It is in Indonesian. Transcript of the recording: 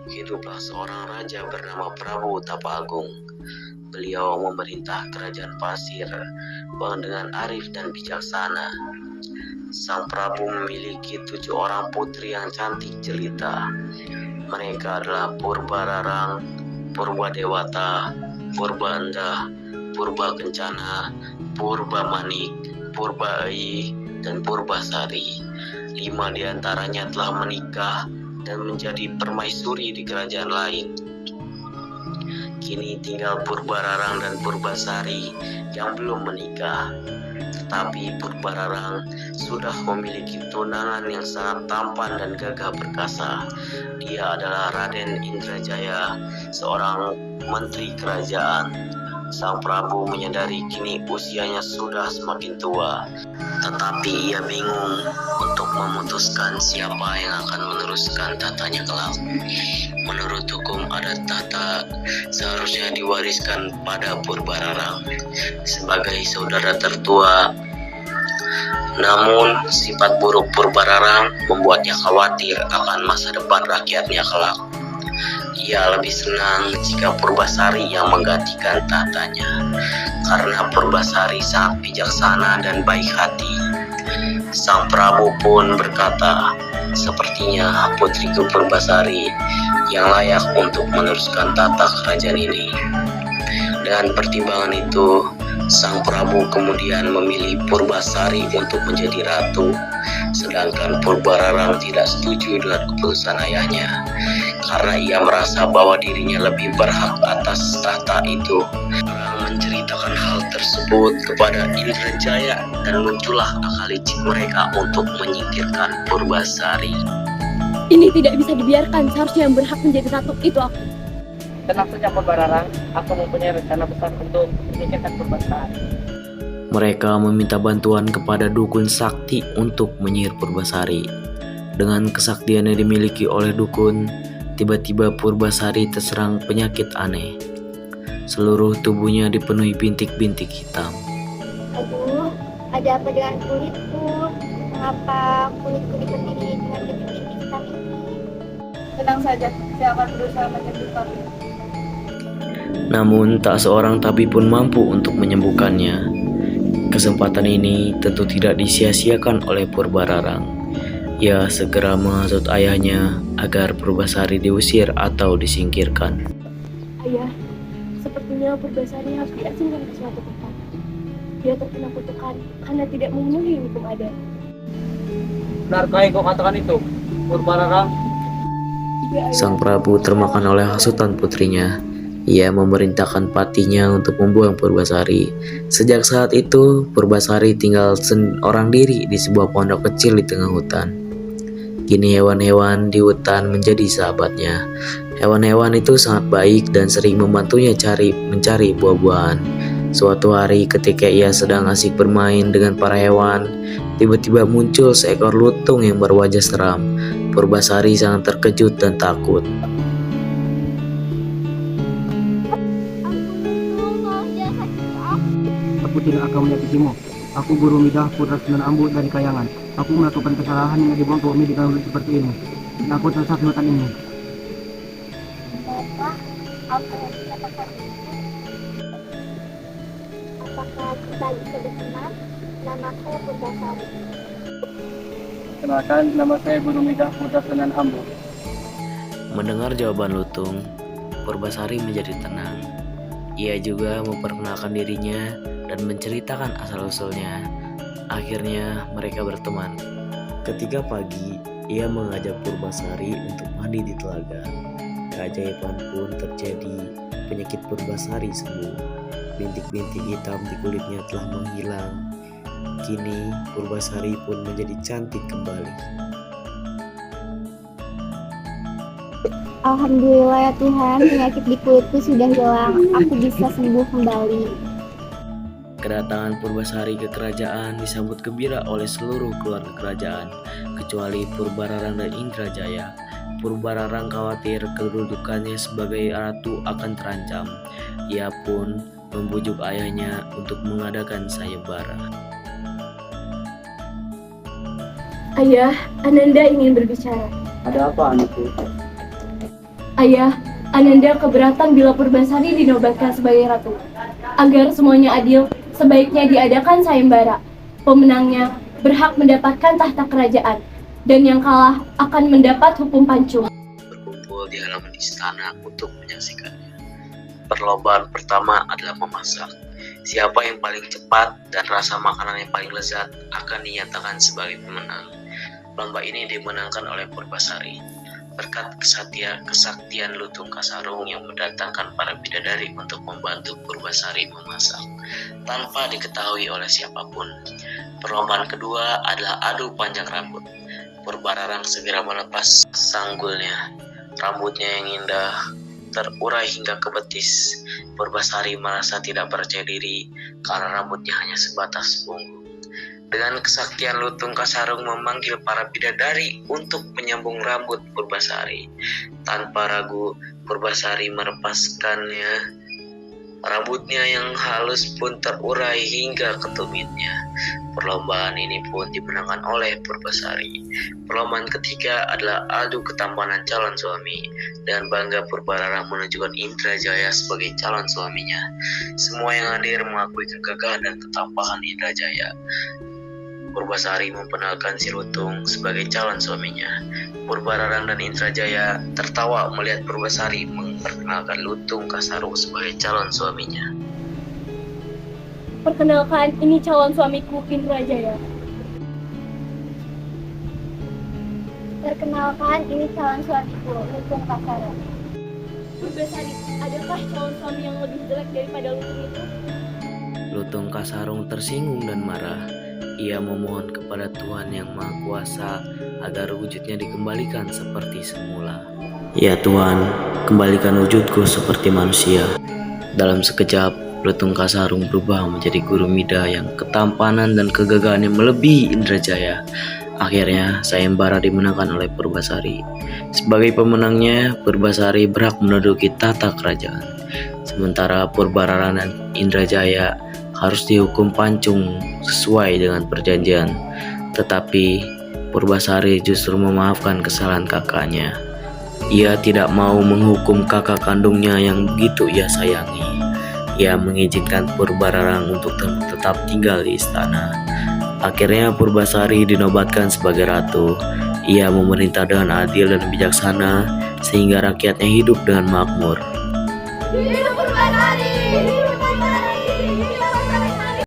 Hiduplah seorang raja bernama Prabu Tapaagung. Beliau memerintah kerajaan Pasir dengan arif dan bijaksana. Sang Prabu memiliki 7 orang putri yang cantik jelita. Mereka adalah Purbararang, Purbadewata, Purbanda, Purbakencana, Purbamanik, Purbaei, dan Purbasari. 5 diantaranya telah menikah dan menjadi permaisuri di kerajaan lain. Kini tinggal Purbararang dan Purbasari yang belum menikah. Tetapi Purbararang sudah memiliki tunangan yang sangat tampan dan gagah perkasa. Dia adalah Raden Indrajaya, seorang menteri kerajaan. Sang Prabu menyadari kini usianya sudah semakin tua, tetapi ia bingung untuk memutuskan siapa yang akan meneruskan tatanya kelak. Menurut hukum adat tahta seharusnya diwariskan pada Purbararang sebagai saudara tertua. Namun sifat buruk Purbararang membuatnya khawatir akan masa depan rakyatnya kelak. Ia lebih senang jika Purbasari yang menggantikan tahtanya, karena Purbasari sangat bijaksana dan baik hati. Sang Prabu pun berkata, sepertinya putriku Purbasari yang layak untuk meneruskan tata kerajaan ini. Dengan pertimbangan itu, Sang Prabu kemudian memilih Purbasari untuk menjadi ratu, sedangkan Purbararang tidak setuju dengan keputusan ayahnya, karena ia merasa bahwa dirinya lebih berhak atas tahta itu. Orang menceritakan hal tersebut kepada Indrajaya dan muncullah akal licik mereka untuk menyingkirkan Purbasari. Ini tidak bisa dibiarkan, seharusnya yang berhak menjadi ratu itu aku. Tenang saja Purbararang, aku mempunyai rencana besar untuk menyingkirkan Purbasari. Mereka meminta bantuan kepada dukun sakti untuk menyihir Purbasari. Dengan kesaktian yang dimiliki oleh dukun, tiba-tiba Purbasari terserang penyakit aneh. Seluruh tubuhnya dipenuhi bintik-bintik hitam. Aduh, ada apa dengan kulitku? Mengapa kulitku dipenuhi dengan bintik-bintik hitam ini? Tenang saja, saya akan berusaha menyembuhkannya. Namun tak seorang tabib pun mampu untuk menyembuhkannya. Kesempatan ini tentu tidak disia-siakan oleh Purbararang. Ia segera menghasut ayahnya agar Purbasari diusir atau disingkirkan. Ayah, sepertinya Purbasari harus diasingkan ke suatu tempat. Dia terkena kutukan karena tidak memenuhi hukum adat. Benarkah yang kau katakan itu, Purbararang? Sang Prabu termakan oleh hasutan putrinya. Ia memerintahkan patinya untuk membuang Purbasari. Sejak saat itu, Purbasari tinggal seorang diri di sebuah pondok kecil di tengah hutan. Kini hewan-hewan di hutan menjadi sahabatnya. Hewan-hewan itu sangat baik dan sering membantunya mencari buah-buahan. Suatu hari ketika ia sedang asik bermain dengan para hewan, tiba-tiba muncul seekor lutung yang berwajah seram. Purbasari sangat terkejut dan takut. Aku tidak akan menyakitimu. Aku Guru Midah, putra Sunan Ambu dari Kayangan. Aku melakukan kesalahan yang dibuang ke bumi dengan seperti ini. Dan aku tersesat di hutan ini. Bapak, apa yang dikatakan itu? Apakah kita bisa berteman? Namaku Purbasari. Kenalkan, nama saya Guru Midah, putra Sunan Ambu. Mendengar jawaban lutung, Purbasari menjadi tenang. Ia juga memperkenalkan dirinya dan menceritakan asal-usulnya. Akhirnya mereka berteman. Ketika pagi, ia mengajak Purbasari untuk mandi di telaga. Keajaiban pun terjadi. Penyakit Purbasari sembuh. Bintik-bintik hitam di kulitnya telah menghilang. Kini Purbasari pun menjadi cantik kembali. Alhamdulillah ya Tuhan, penyakit di kulitku sudah hilang. Aku bisa sembuh kembali. Kedatangan Purbasari ke kerajaan disambut gembira oleh seluruh keluarga kerajaan, kecuali Purbararang dan Indrajaya. Purbararang khawatir kedudukannya sebagai ratu akan terancam. Ia pun membujuk ayahnya untuk mengadakan sayembara. Ayah, Ananda ingin berbicara. Ada apa anakku? Ayah, Ananda keberatan bila Purbasari dinobatkan sebagai ratu. Agar semuanya adil, sebaiknya diadakan sayembara. Pemenangnya berhak mendapatkan tahta kerajaan, dan yang kalah akan mendapat hukum pancung. Berkumpul di halaman istana untuk menyaksikannya. Perlombaan pertama adalah memasak. Siapa yang paling cepat dan rasa makanan yang paling lezat akan dinyatakan sebagai pemenang. Lomba ini dimenangkan oleh Purbasari berkat kesaktian Lutung Kasarung yang mendatangkan para bidadari untuk membantu Purbasari memasak tanpa diketahui oleh siapapun. Perlombaan kedua adalah adu panjang rambut. Purbararang segera melepas sanggulnya. Rambutnya yang indah terurai hingga ke betis. Purbasari merasa tidak percaya diri karena rambutnya hanya sebatas punggung. Dengan kesaktian Lutung Kasarung memanggil para bidadari untuk menyambung rambut Purbasari. Tanpa ragu, Purbasari melepaskannya. Rambutnya yang halus pun terurai hingga ke tumitnya. Perlombaan ini pun dimenangkan oleh Purbasari. Perlombaan ketiga adalah adu ketampanan calon suami. Dengan bangga Purbararang menunjukkan Indrajaya sebagai calon suaminya. Semua yang hadir mengakui kegagahan dan ketampanan Indrajaya. Purbasari memperkenalkan si Lutung sebagai calon suaminya. Purbararang dan Indrajaya tertawa melihat Purbasari memperkenalkan Lutung Kasarung sebagai calon suaminya. Perkenalkan, ini calon suamiku, Indrajaya. Perkenalkan, ini calon suamiku, Lutung Kasarung. Purbasari, adakah calon suami yang lebih jelek daripada Lutung itu? Lutung Kasarung tersinggung dan marah. Ia memohon kepada Tuhan Yang Maha Kuasa agar wujudnya dikembalikan seperti semula. Ya Tuhan, kembalikan wujudku seperti manusia. Dalam sekejap, Lutung Kasarung berubah menjadi guru Mida yang ketampanan dan kegagahannya melebihi Indrajaya. Akhirnya, sayembara dimenangkan oleh Purbasari. Sebagai pemenangnya, Purbasari berhak menduduki tahta kerajaan. Sementara Purbararang dan Indrajaya harus dihukum pancung sesuai dengan perjanjian. Tetapi Purbasari justru memaafkan kesalahan kakaknya. Ia tidak mau menghukum kakak kandungnya yang begitu ia sayangi. Ia mengizinkan Purbararang untuk tetap tinggal di istana. Akhirnya Purbasari dinobatkan sebagai ratu. Ia memerintah dengan adil dan bijaksana sehingga rakyatnya hidup dengan makmur. Hidup Purbasari!